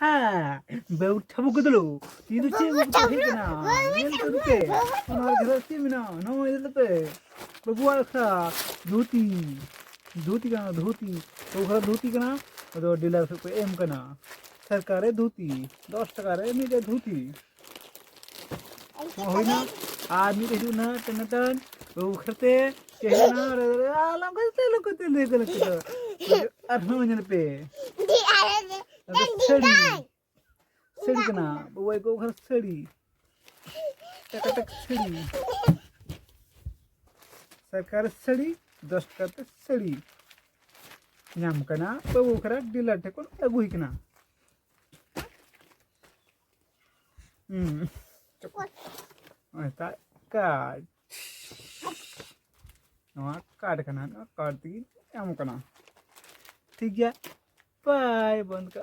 हाँ बैठा बुक दलो तीन चे बुक तो है ना ये तो रुके और घर से मिना नो ये तो पे बबुआ खा धोती धोती का धोती तो घर धोती का ना तो डीलर से कोई एम करना सरकार है धोती 10 टका रे मी धोती हो ना आदमी के ना टन वो खरते कहना आलम करते ले अरनो जन पे सड़ी सड़ी कना बउआ को घर सड़ी टक सड़ी सरकार सड़ी 10 टका सड़ी नाम कना बबू खरा डीलर ठेकोन अगुई कना कार्ड कार्ड कना कार्ड ती एम कना ठीक है बाय बंद का